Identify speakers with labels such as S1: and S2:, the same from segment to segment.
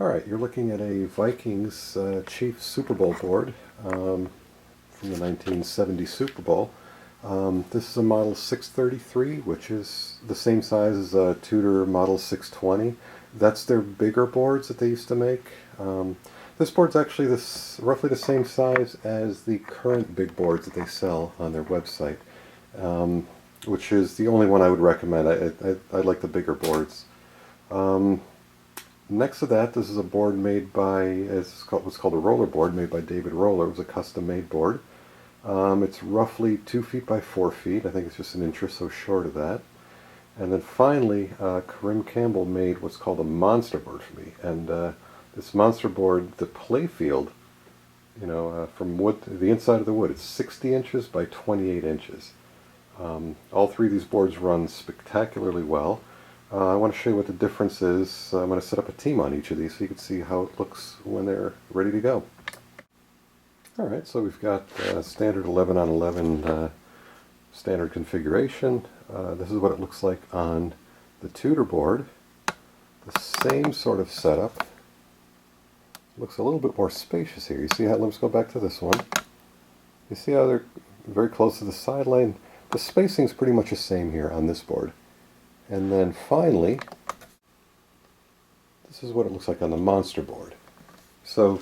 S1: Alright, you're looking at a Vikings Chiefs Super Bowl board from the 1970 Super Bowl. This is a Model 633, which is the same size as a Tudor Model 620. That's their bigger boards that they used to make. This board's actually roughly the same size as the current big boards that they sell on their website, which is the only one I would recommend. I like the bigger boards. Next to that, this is a board made by, what's called a Rollerboard, made by David Roller. It was a custom-made board. It's roughly 2 feet by 4 feet. I think it's just an inch or so short of that. And then finally, Karim Campbell made what's called a monster board for me. And this monster board, the play field, from wood, the inside of the wood, it's 60 inches by 28 inches. All three of these boards run spectacularly well. I want to show you what the difference is. I'm going to set up a team on each of these so you can see how it looks when they're ready to go. Alright, so we've got standard 11 on 11 standard configuration. This is what it looks like on the Tudor board. The same sort of setup. Looks a little bit more spacious here. You see how, let's go back to this one. You see how they're very close to the sideline? The spacing is pretty much the same here on this board. And then finally, this is what it looks like on the monster board. So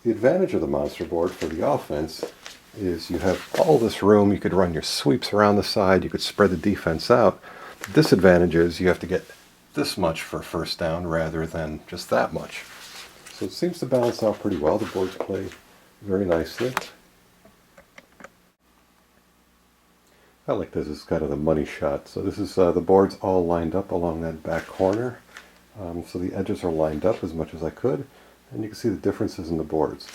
S1: the advantage of the monster board for the offense is you have all this room. You could run your sweeps around the side. You could spread the defense out. The disadvantage is you have to get this much for first down rather than just that much. So it seems to balance out pretty well. The boards play very nicely. I like this as kind of the money shot. So this is the boards all lined up along that back corner. So the edges are lined up as much as I could. And you can see the differences in the boards.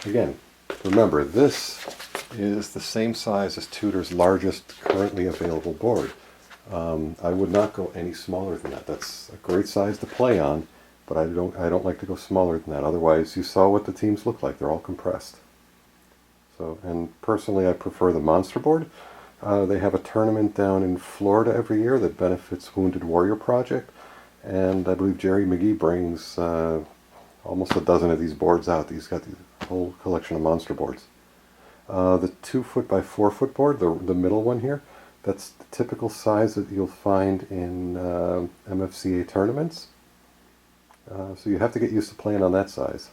S1: Again, remember, this is the same size as Tudor's largest currently available board. I would not go any smaller than that. That's a great size to play on, but I don't like to go smaller than that. Otherwise, you saw what the teams look like. They're all compressed. So, and personally, I prefer the monster board. They have a tournament down in Florida every year that benefits Wounded Warrior Project, and I believe Jerry McGee brings almost a dozen of these boards out. He's got the whole collection of monster boards. The 2 foot by 4 foot board, the middle one here, that's the typical size that you'll find in MFCA tournaments. So you have to get used to playing on that size.